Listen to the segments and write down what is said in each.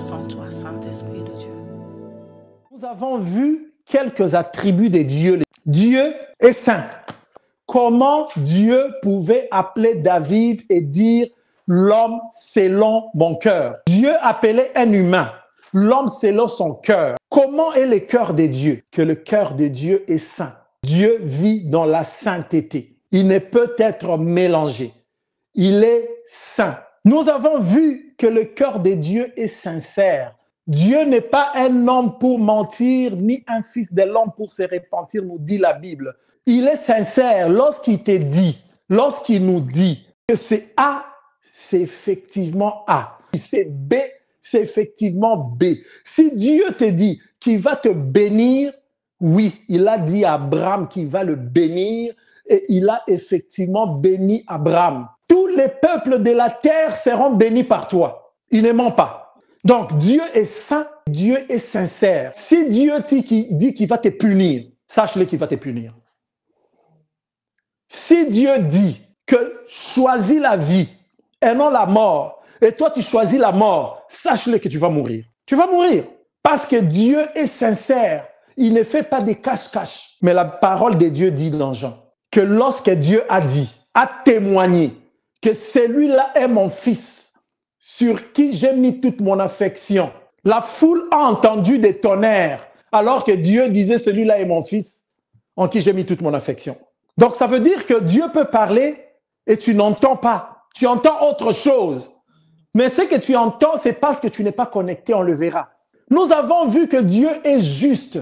sans toi, Saint-Esprit de Dieu. Nous avons vu quelques attributs de Dieu. Dieu est saint. Comment Dieu pouvait appeler David et dire « l'homme selon mon cœur ». Dieu appelait un humain « l'homme selon son cœur ». Comment est le cœur de Dieu? Que le cœur de Dieu est saint. Dieu vit dans la sainteté. Il ne peut être mélangé. Il est saint. Nous avons vu que le cœur de Dieu est sincère. Dieu n'est pas un homme pour mentir, ni un fils de l'homme pour se repentir, nous dit la Bible. Il est sincère lorsqu'il te dit, lorsqu'il nous dit que c'est A, c'est effectivement A. Si c'est B, c'est effectivement B. Si Dieu te dit qu'il va te bénir, oui, il a dit à Abraham qu'il va le bénir et il a effectivement béni Abraham. Tous les peuples de la terre seront bénis par toi. Il ne ment pas. Donc, Dieu est saint, Dieu est sincère. Si Dieu dit qu'il va te punir, sache-le qu'il va te punir. Si Dieu dit que choisis la vie et non la mort, et toi tu choisis la mort, sache-le que tu vas mourir. Tu vas mourir. Parce que Dieu est sincère. Il ne fait pas des cache-cache. Mais la parole de Dieu dit dans Jean que lorsque Dieu a dit, a témoigné que celui-là est mon fils, sur qui j'ai mis toute mon affection. La foule a entendu des tonnerres, alors que Dieu disait, celui-là est mon fils, en qui j'ai mis toute mon affection. Donc, ça veut dire que Dieu peut parler et tu n'entends pas. Tu entends autre chose. Mais ce que tu entends, c'est parce que tu n'es pas connecté, on le verra. Nous avons vu que Dieu est juste.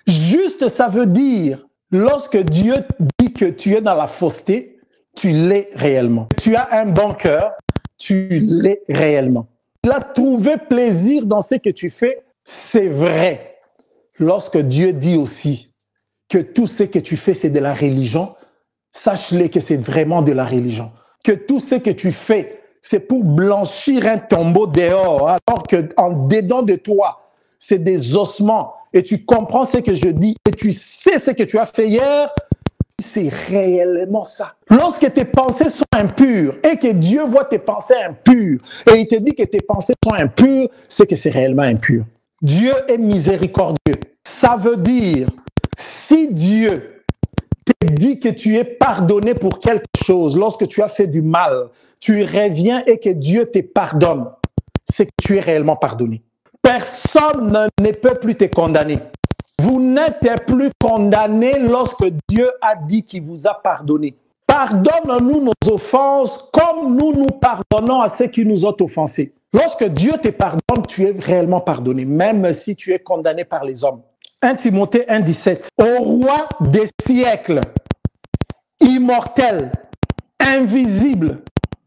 Juste, ça veut dire, lorsque Dieu dit que tu es dans la fausseté, tu l'es réellement. Tu as un bon cœur, tu l'es réellement. Il a trouvé plaisir dans ce que tu fais, c'est vrai. Lorsque Dieu dit aussi que tout ce que tu fais, c'est de la religion, sache-le que c'est vraiment de la religion. Que tout ce que tu fais, c'est pour blanchir un tombeau dehors, alors qu'en dedans de toi, c'est des ossements. Et tu comprends ce que je dis, et tu sais ce que tu as fait hier, c'est réellement ça. Lorsque tes pensées sont impures et que Dieu voit tes pensées impures et il te dit que tes pensées sont impures, c'est que c'est réellement impur. Dieu est miséricordieux. Ça veut dire, si Dieu te dit que tu es pardonné pour quelque chose, lorsque tu as fait du mal, tu reviens et que Dieu te pardonne, c'est que tu es réellement pardonné. Personne ne peut plus te condamner. Vous n'êtes plus condamné lorsque Dieu a dit qu'il vous a pardonné. Pardonne-nous nos offenses comme nous nous pardonnons à ceux qui nous ont offensés. Lorsque Dieu te pardonne, tu es réellement pardonné, même si tu es condamné par les hommes. 1 Timothée 1,17. Au roi des siècles, immortel, invisible,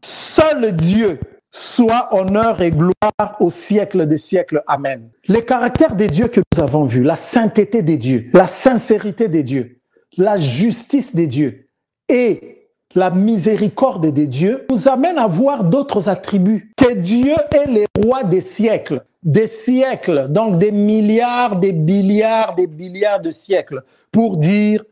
seul Dieu, soit honneur et gloire au siècle des siècles. Amen. Les caractères des dieux que nous avons vus, la sainteté des dieux, la sincérité des dieux, la justice des dieux et la miséricorde des dieux nous amènent à voir d'autres attributs. Que Dieu est le roi des siècles, donc des milliards, des billiards de siècles, pour dire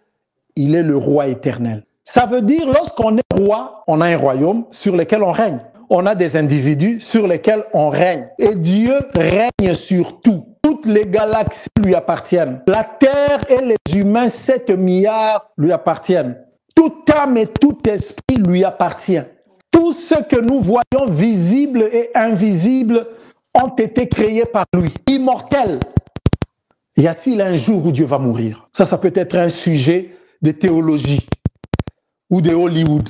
il est le roi éternel. Ça veut dire lorsqu'on est roi, on a un royaume sur lequel on règne. On a des individus sur lesquels on règne. Et Dieu règne sur tout. Toutes les galaxies lui appartiennent. La Terre et les humains, 7 milliards, lui appartiennent. Toute âme et tout esprit lui appartient. Tout ce que nous voyons visible et invisible ont été créés par lui. Immortel. Y a-t-il un jour où Dieu va mourir? Ça peut être un sujet de théologie ou de Hollywood.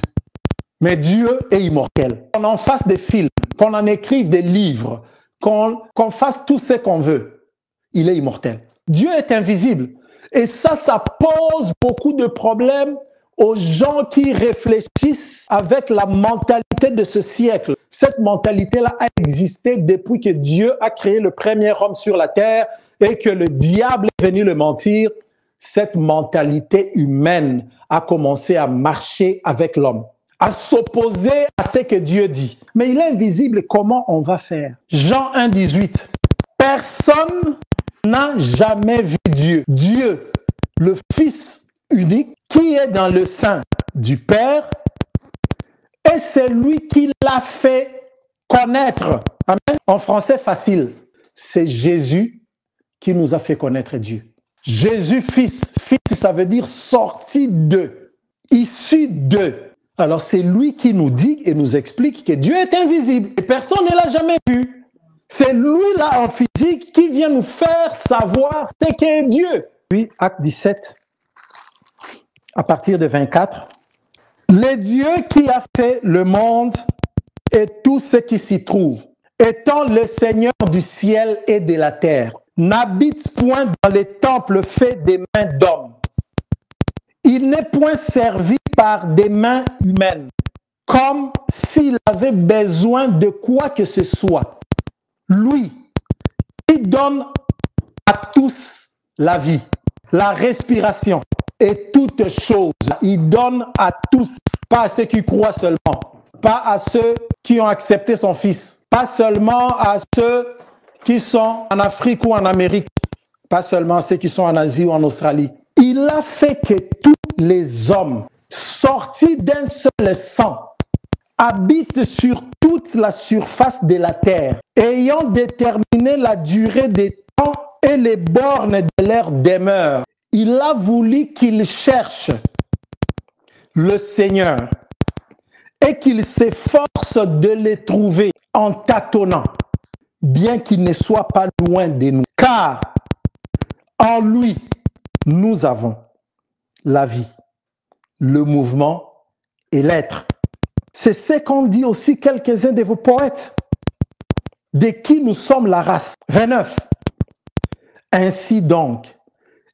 Mais Dieu est immortel. Qu'on en fasse des films, qu'on en écrive des livres, qu'on fasse tout ce qu'on veut, il est immortel. Dieu est invisible. Et ça pose beaucoup de problèmes aux gens qui réfléchissent avec la mentalité de ce siècle. Cette mentalité-là a existé depuis que Dieu a créé le premier homme sur la terre et que le diable est venu le mentir. Cette mentalité humaine a commencé à marcher avec l'homme, à s'opposer à ce que Dieu dit. Mais il est invisible, comment on va faire? Jean 1,18. Personne n'a jamais vu Dieu. Dieu, le Fils unique, qui est dans le sein du Père, et c'est lui qui l'a fait connaître. Amen. En français facile. c'est Jésus qui nous a fait connaître Dieu. Jésus, fils. Fils, ça veut dire sorti de, issu de. Alors, c'est lui qui nous dit et nous explique que Dieu est invisible. Et personne ne l'a jamais vu. C'est lui, là, en physique, qui vient nous faire savoir ce qu'est Dieu. Puis, acte 17, à partir de 24. Le Dieu qui a fait le monde et tout ce qui s'y trouve, étant le Seigneur du ciel et de la terre, n'habite point dans les temples faits des mains d'hommes. Il n'est point servi par des mains humaines, comme s'il avait besoin de quoi que ce soit. Lui, qui donne à tous la vie, la respiration et toutes choses. Il donne à tous, pas à ceux qui croient seulement, pas à ceux qui ont accepté son Fils, pas seulement à ceux qui sont en Afrique ou en Amérique, pas seulement à ceux qui sont en Asie ou en Australie. Il a fait que tous les hommes, sortis d'un seul sang, habitent sur toute la surface de la terre, ayant déterminé la durée des temps et les bornes de leur demeure. Il a voulu qu'ils cherchent le Seigneur et qu'ils s'efforcent de les trouver en tâtonnant, bien qu'il ne soit pas loin de nous. Car en lui, nous avons la vie, le mouvement et l'être. C'est ce qu'ont dit aussi quelques-uns de vos poètes, de qui nous sommes la race. 29. Ainsi donc,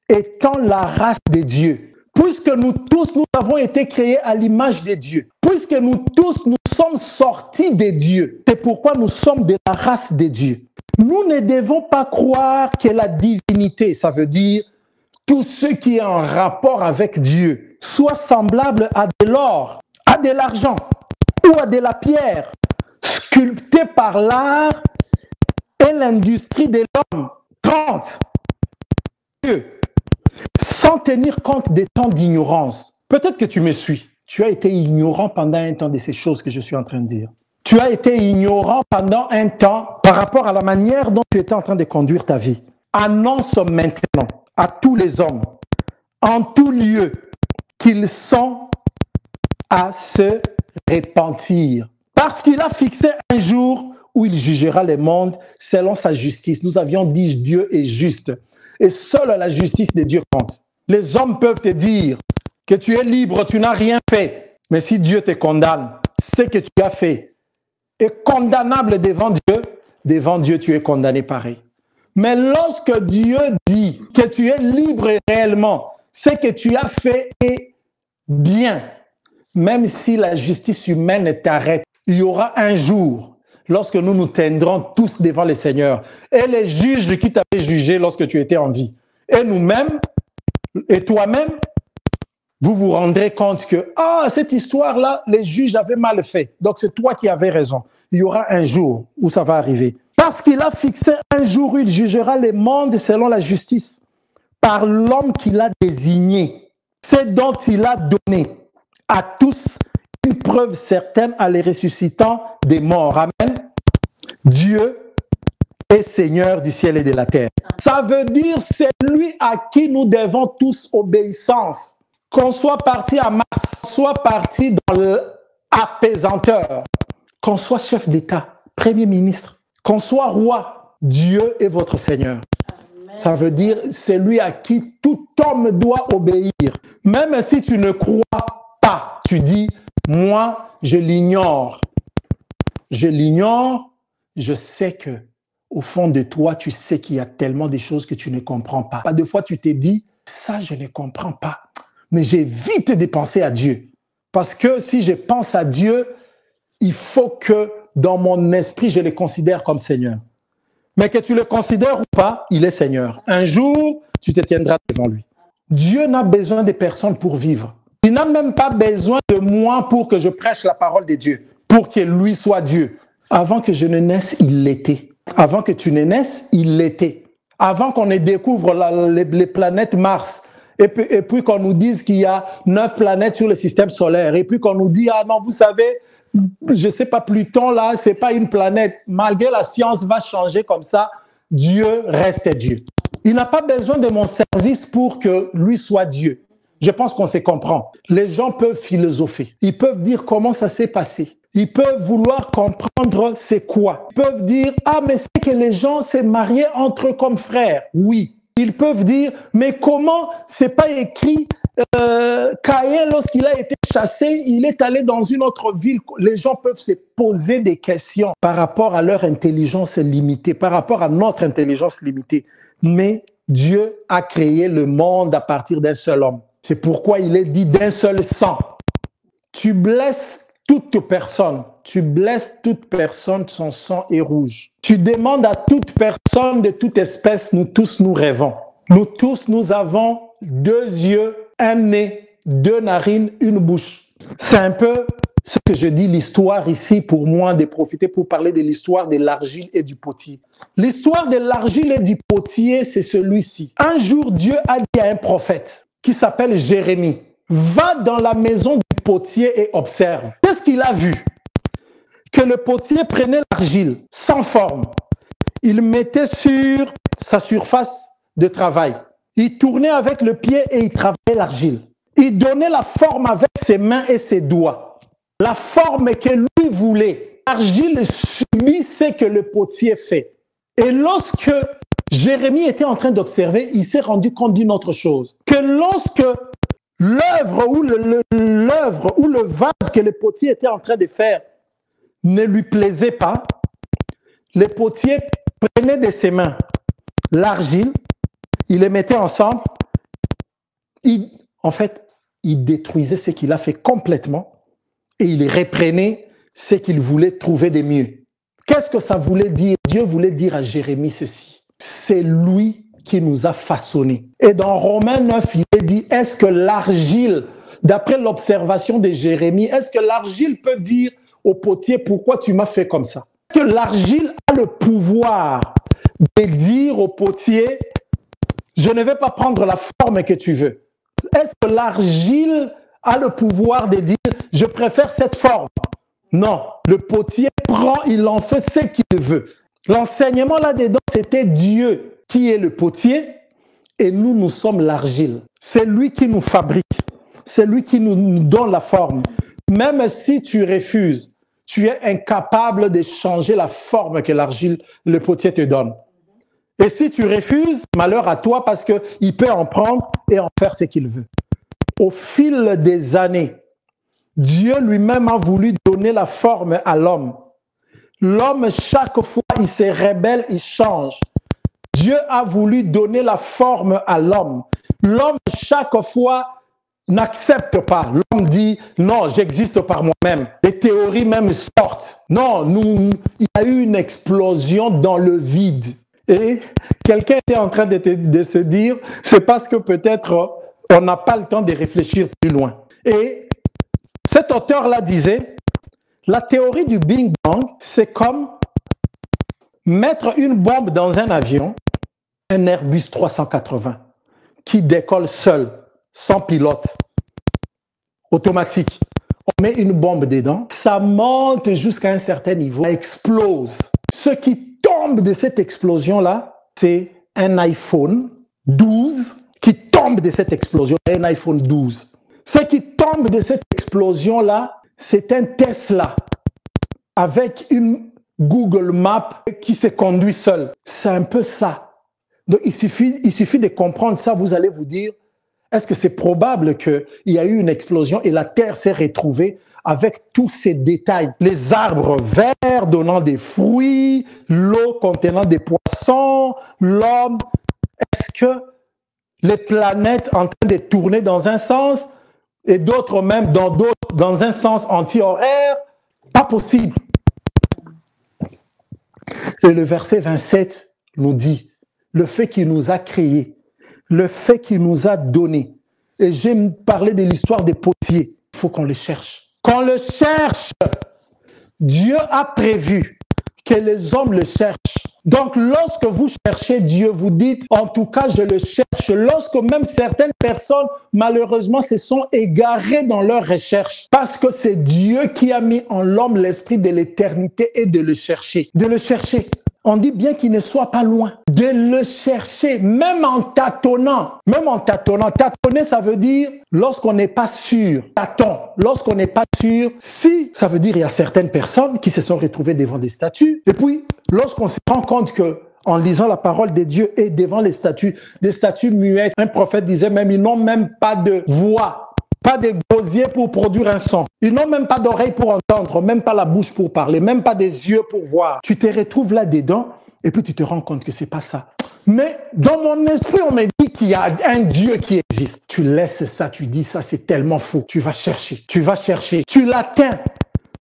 étant la race de Dieu, puisque nous tous, nous avons été créés à l'image de Dieu, puisque nous tous, nous sommes sortis de Dieu, c'est pourquoi nous sommes de la race de Dieu. Nous ne devons pas croire que la divinité, ça veut dire tout ce qui est en rapport avec Dieu, soit semblable à de l'or, à de l'argent ou à de la pierre, sculptée par l'art et l'industrie de l'homme. 30. Dieu, sans tenir compte des temps d'ignorance. Peut-être que tu me suis. Tu as été ignorant pendant un temps de ces choses que je suis en train de dire. Tu as été ignorant pendant un temps par rapport à la manière dont tu étais en train de conduire ta vie. Annonce maintenant à tous les hommes, en tout lieu, qu'ils sont à se repentir. Parce qu'il a fixé un jour où il jugera les mondes selon sa justice. Nous avions dit Dieu est juste. Et seule la justice de Dieu compte. Les hommes peuvent te dire que tu es libre, tu n'as rien fait. Mais si Dieu te condamne, ce que tu as fait est condamnable devant Dieu tu es condamné pareil. Mais lorsque Dieu dit que tu es libre réellement, ce que tu as fait est bien. Même si la justice humaine t'arrête, il y aura un jour lorsque nous nous tiendrons tous devant le Seigneur et les juges qui t'avaient jugé lorsque tu étais en vie. Et nous-mêmes, et toi-même, vous vous rendrez compte que, cette histoire-là, les juges avaient mal fait. Donc c'est toi qui avais raison. Il y aura un jour où ça va arriver. Parce qu'il a fixé un jour où il jugera les mondes selon la justice, par l'homme qu'il a désigné. C'est dont il a donné à tous une preuve certaine en les ressuscitant des morts. Amen. Dieu est Seigneur du ciel et de la terre. Ça veut dire c'est lui à qui nous devons tous obéissance. Qu'on soit parti à Mars, qu'on soit parti dans l'apaisanteur, qu'on soit chef d'État, Premier ministre, qu'on soit roi, Dieu est votre Seigneur. Amen. Ça veut dire c'est lui à qui tout homme doit obéir. Même si tu ne crois pas, tu dis, moi, je l'ignore. Je l'ignore, je sais que au fond de toi, tu sais qu'il y a tellement de choses que tu ne comprends pas. Pas de fois, tu t'es dit, ça, je ne comprends pas. Mais j'évite de penser à Dieu. Parce que si je pense à Dieu, il faut que dans mon esprit, je le considère comme Seigneur. Mais que tu le considères ou pas, il est Seigneur. Un jour, tu te tiendras devant lui. Dieu n'a besoin de personne pour vivre. Il n'a même pas besoin de moi pour que je prêche la parole de Dieu, pour que lui soit Dieu. Avant que je ne naisse, il l'était. Avant que tu ne naisses, il l'était. Avant qu'on ne découvre les planètes Mars, et puis qu'on nous dise qu'il y a 9 planètes sur le système solaire, et puis qu'on nous dit, ah non, vous savez, je ne sais pas, Pluton, là, ce n'est pas une planète. Malgré la science va changer comme ça, Dieu reste Dieu. Il n'a pas besoin de mon service pour que lui soit Dieu. Je pense qu'on se comprend. Les gens peuvent philosopher. Ils peuvent dire comment ça s'est passé. Ils peuvent vouloir comprendre c'est quoi. Ils peuvent dire, ah, mais c'est que les gens s'est mariés entre eux comme frères. Oui. Ils peuvent dire, mais comment c'est pas écrit Caïn, lorsqu'il a été chassé, il est allé dans une autre ville. Les gens peuvent se poser des questions par rapport à leur intelligence limitée, par rapport à notre intelligence limitée. Mais Dieu a créé le monde à partir d'un seul homme. C'est pourquoi il est dit d'un seul sang. Tu blesses toute personne, son sang est rouge. Tu demandes à toute personne de toute espèce, nous tous nous rêvons. Nous tous, nous avons 2 yeux, un nez, 2 narines, une bouche. C'est un peu ce que je dis, l'histoire ici, pour moi, de profiter pour parler de l'histoire de l'argile et du potier. L'histoire de l'argile et du potier, c'est celui-ci. Un jour, Dieu a dit à un prophète qui s'appelle Jérémie, va dans la maison du potier et observe. Qu'est-ce qu'il a vu? Que le potier prenait l'argile sans forme. Il mettait sur sa surface de travail. Il tournait avec le pied et il travaillait l'argile. Il donnait la forme avec ses mains et ses doigts. La forme que lui voulait. L'argile subit ce que le potier fait. Et lorsque Jérémie était en train d'observer, il s'est rendu compte d'une autre chose. Que lorsque l'œuvre ou le vase que le potier était en train de faire ne lui plaisait pas, le potier prenait de ses mains l'argile, il les mettait ensemble, il détruisait ce qu'il a fait complètement et il reprenait ce qu'il voulait trouver de mieux. Qu'est-ce que ça voulait dire? Dieu voulait dire à Jérémie ceci. C'est lui qui nous a façonnés. Et dans Romains 9, il est dit, est-ce que l'argile, d'après l'observation de Jérémie, est-ce que l'argile peut dire au potier, pourquoi tu m'as fait comme ça? Est-ce que l'argile a le pouvoir de dire au potier, je ne vais pas prendre la forme que tu veux? Est-ce que l'argile a le pouvoir de dire, je préfère cette forme? Non, le potier prend, il en fait ce qu'il veut. L'enseignement là-dedans, c'était Dieu qui est le potier et nous, nous sommes l'argile. C'est lui qui nous fabrique. C'est lui qui nous donne la forme. Même si tu refuses, tu es incapable de changer la forme que l'argile, le potier te donne. Et si tu refuses, malheur à toi parce qu'il peut en prendre et en faire ce qu'il veut. Au fil des années, Dieu lui-même a voulu donner la forme à l'homme. L'homme, chaque fois, il se rebelle, il change. Dieu a voulu donner la forme à l'homme. L'homme, chaque fois, n'accepte pas. L'homme dit, non, j'existe par moi-même. Les théories même sortent. Non, il y a eu une explosion dans le vide. Et quelqu'un était en train de se dire, c'est parce que peut-être on n'a pas le temps de réfléchir plus loin. Et cet auteur-là disait, la théorie du Big Bang, c'est comme mettre une bombe dans un avion, un Airbus 380, qui décolle seul, sans pilote, automatique. On met une bombe dedans, ça monte jusqu'à un certain niveau, ça explose. Ce qui tombe de cette explosion-là, c'est un iPhone 12 qui tombe de cette explosion, un iPhone 12. Ce qui tombe de cette explosion-là, c'est un Tesla avec une Google Maps qui se conduit seul. C'est un peu ça. Donc, il suffit de comprendre ça, vous allez vous dire, est-ce que c'est probable qu'il y a eu une explosion et la Terre s'est retrouvée avec tous ces détails? Les arbres verts donnant des fruits, l'eau contenant des poissons, l'homme. Est-ce que les planètes en train de tourner dans un sens et d'autres même dans un sens anti-horaire? Pas possible. Et le verset 27 nous dit, le fait qu'il nous a créés, le fait qu'il nous a donné. Et j'aime parler de l'histoire des potiers. Il faut qu'on le cherche. Qu'on le cherche. Dieu a prévu que les hommes le cherchent. Donc, lorsque vous cherchez Dieu, vous dites, en tout cas, je le cherche. Lorsque même certaines personnes, malheureusement, se sont égarées dans leur recherche, parce que c'est Dieu qui a mis en l'homme l'esprit de l'éternité et de le chercher. De le chercher. On dit bien qu'il ne soit pas loin. de le chercher, même en tâtonnant. Même en tâtonnant. Tâtonner, ça veut dire lorsqu'on n'est pas sûr. Tâton, lorsqu'on n'est pas sûr. Si, ça veut dire il y a certaines personnes qui se sont retrouvées devant des statues. Et puis, lorsqu'on se rend compte que en lisant la parole de Dieu et devant les statues, des statues muettes, un prophète disait même, ils n'ont même pas de voix, pas de gosier pour produire un son. Ils n'ont même pas d'oreilles pour entendre, même pas la bouche pour parler, même pas des yeux pour voir. Tu te retrouves là-dedans et puis tu te rends compte que c'est pas ça. Mais dans mon esprit, on me dit qu'il y a un Dieu qui existe. Tu laisses ça, tu dis ça, c'est tellement faux. Tu vas chercher, tu l'atteins.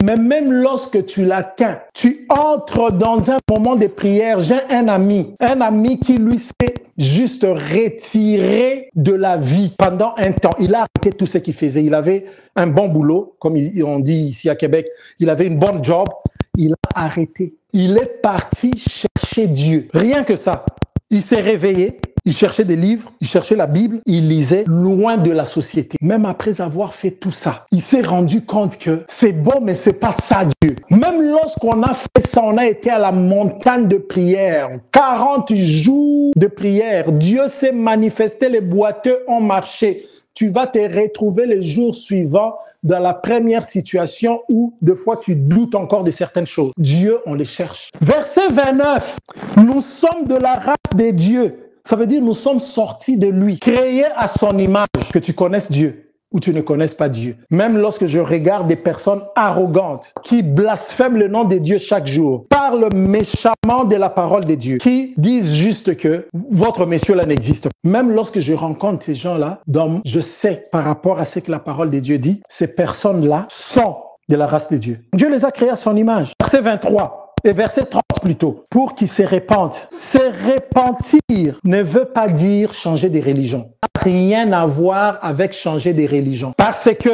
Mais même lorsque tu l'atteins, tu entres dans un moment de prière. J'ai un ami qui lui s'est juste retiré de la vie pendant un temps. Il a arrêté tout ce qu'il faisait. Il avait un bon boulot, comme on dit ici à Québec. Il avait une bonne job. Il a arrêté. Il est parti chercher Dieu. Rien que ça. Il s'est réveillé, il cherchait des livres, il cherchait la Bible, il lisait loin de la société. Même après avoir fait tout ça, il s'est rendu compte que c'est bon, mais c'est pas ça Dieu. Même lorsqu'on a fait ça, on a été à la montagne de prière, 40 jours de prière. Dieu s'est manifesté, les boiteux ont marché. Tu vas te retrouver les jours suivants dans la première situation où, des fois, tu doutes encore de certaines choses. Dieu, on les cherche. Verset 29. Nous sommes de la race des dieux. Ça veut dire nous sommes sortis de lui, créés à son image. Que tu connaisses Dieu ou tu ne connaisses pas Dieu. Même lorsque je regarde des personnes arrogantes qui blasphèment le nom de Dieu chaque jour, parlent méchamment de la parole de Dieu, qui disent juste que votre monsieur là n'existe pas. Même lorsque je rencontre ces gens-là, je sais par rapport à ce que la parole de Dieu dit, ces personnes-là sont de la race de Dieu. Dieu les a créés à son image. Verset 23. Et verset 30 plutôt, pour qu'ils se répandent. Se repentir ne veut pas dire changer de religion. Rien à voir avec changer de religion. Parce que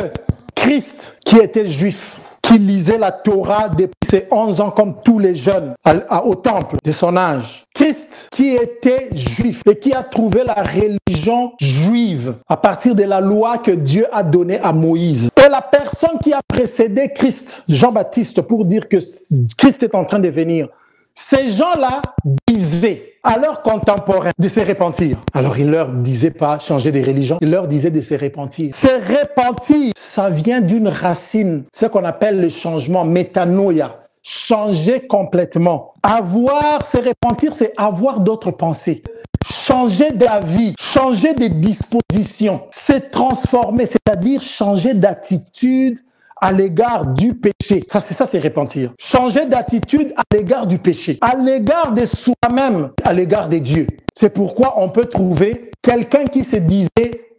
Christ, qui était juif, qui lisait la Torah depuis ses 11 ans comme tous les jeunes au temple de son âge. Christ qui était juif et qui a trouvé la religion juive à partir de la loi que Dieu a donnée à Moïse. Et la personne qui a précédé Christ, Jean-Baptiste, pour dire que Christ est en train de venir, ces gens-là disaient à leurs contemporains de se repentir. Alors, il leur disait pas changer de religion, il leur disait de se repentir. Se repentir, ça vient d'une racine, ce qu'on appelle le changement, métanoïa, changer complètement. Se repentir, c'est avoir d'autres pensées. Changer d'avis, changer de disposition, se transformer, c'est-à-dire changer d'attitude à l'égard du péché. Ça, c'est repentir. Changer d'attitude à l'égard du péché, à l'égard de soi-même, à l'égard de Dieu. C'est pourquoi on peut trouver quelqu'un qui se disait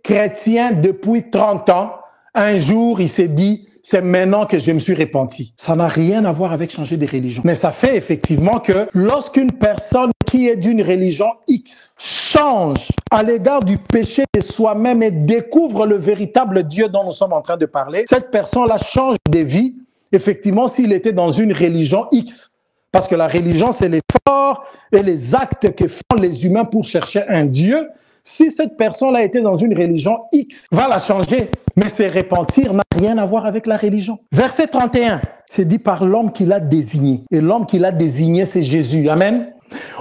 chrétien depuis 30 ans. Un jour, il s'est dit, c'est maintenant que je me suis repenti. Ça n'a rien à voir avec changer de religion. Mais ça fait effectivement que lorsqu'une personne qui est d'une religion X change à l'égard du péché de soi-même et découvre le véritable Dieu dont nous sommes en train de parler, cette personne-là change de vie, effectivement, s'il était dans une religion X. Parce que la religion, c'est l'effort et les actes que font les humains pour chercher un Dieu. Si cette personne-là était dans une religion X, va la changer. Mais se repentir n'a rien à voir avec la religion. Verset 31, c'est dit par l'homme qui l'a désigné. Et l'homme qui l'a désigné, c'est Jésus. Amen.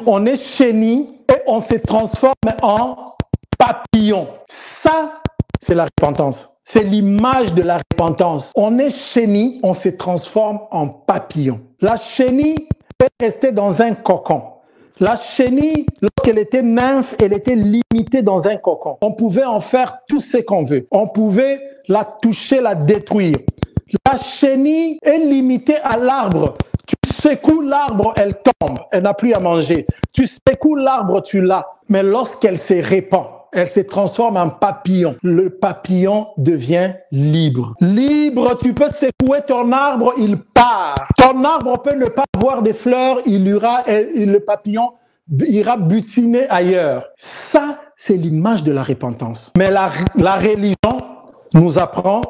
On est chenille et on se transforme en papillon. Ça, c'est la repentance. C'est l'image de la repentance. On est chenille, on se transforme en papillon. La chenille est restée dans un cocon. La chenille, lorsqu'elle était nymphe, elle était limitée dans un cocon. On pouvait en faire tout ce qu'on veut. On pouvait la toucher, la détruire. La chenille est limitée à l'arbre. Tu secoues l'arbre, elle tombe. Elle n'a plus à manger. Tu secoues l'arbre, tu l'as. Mais lorsqu'elle se répand, elle se transforme en papillon. Le papillon devient libre. Libre, tu peux secouer ton arbre, il part. Ton arbre peut ne pas avoir des fleurs, le papillon ira butiner ailleurs. Ça, c'est l'image de la repentance. Mais la religion nous apprend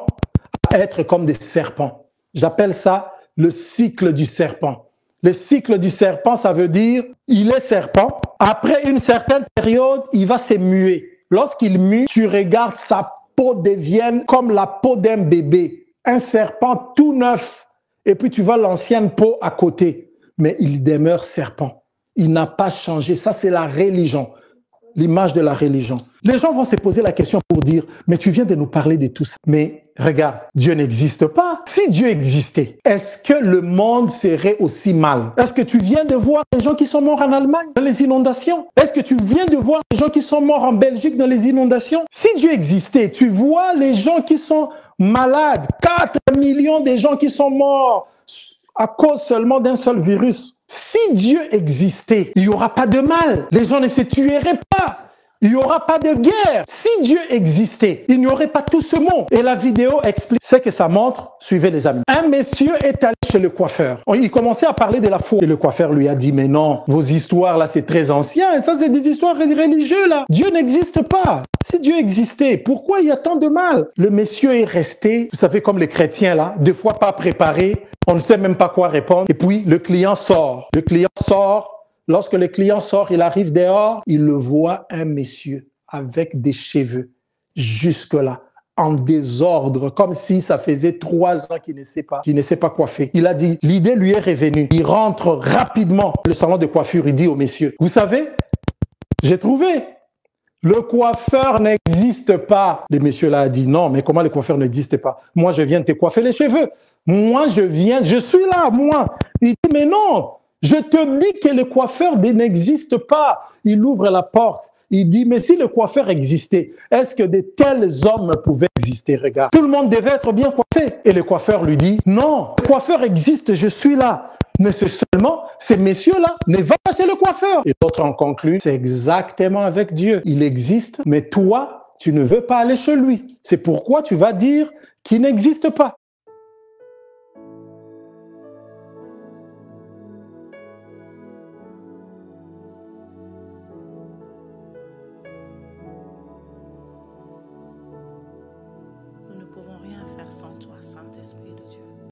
à être comme des serpents. J'appelle ça le cycle du serpent. Le cycle du serpent, ça veut dire, il est serpent. Après une certaine période, il va se muer. Lorsqu'il mue, tu regardes, sa peau devient comme la peau d'un bébé. Un serpent tout neuf. Et puis tu vois l'ancienne peau à côté. Mais il demeure serpent. Il n'a pas changé. Ça, c'est la religion. L'image de la religion. Les gens vont se poser la question pour dire, mais tu viens de nous parler de tout ça. Mais regarde, Dieu n'existe pas. Si Dieu existait, est-ce que le monde serait aussi mal? Est-ce que tu viens de voir les gens qui sont morts en Allemagne dans les inondations? Est-ce que tu viens de voir les gens qui sont morts en Belgique dans les inondations? Si Dieu existait, tu vois les gens qui sont malades, 4 millions de gens qui sont morts à cause seulement d'un seul virus. Si Dieu existait, il n'y aura pas de mal. Les gens ne se tueraient pas. Il n'y aura pas de guerre. Si Dieu existait, il n'y aurait pas tout ce monde. Et la vidéo explique ce que ça montre. Suivez les amis. Un monsieur est allé chez le coiffeur. Il commençait à parler de la foi. Et le coiffeur lui a dit, mais non, vos histoires là, c'est très ancien. Et ça, c'est des histoires religieuses là. Dieu n'existe pas. Si Dieu existait, pourquoi il y a tant de mal? Le monsieur est resté, vous savez, comme les chrétiens là, des fois pas préparé. On ne sait même pas quoi répondre. Et puis, le client sort. Le client sort. Lorsque le client sort, il arrive dehors, il le voit un monsieur avec des cheveux jusque-là, en désordre, comme si ça faisait 3 ans qu'il ne sait pas coiffer. Il a dit, l'idée lui est revenue. Il rentre rapidement dans le salon de coiffure. Il dit au monsieur, vous savez, j'ai trouvé. Le coiffeur n'existe pas. Le monsieur là a dit, non, mais comment le coiffeur n'existe pas? Moi, je viens de te coiffer les cheveux. Moi, je suis là, moi. Il dit, mais non, je te dis que le coiffeur n'existe pas. Il ouvre la porte. Il dit, mais si le coiffeur existait, est-ce que de tels hommes pouvaient exister? Regarde, tout le monde devait être bien coiffé. Et le coiffeur lui dit, non, le coiffeur existe, je suis là. Mais c'est seulement, ces messieurs-là ne vont pas chez le coiffeur. Et l'autre en conclut, c'est exactement avec Dieu. Il existe, mais toi, tu ne veux pas aller chez lui. C'est pourquoi tu vas dire qu'il n'existe pas. Nous ne pouvons rien faire sans toi, Saint-Esprit de Dieu.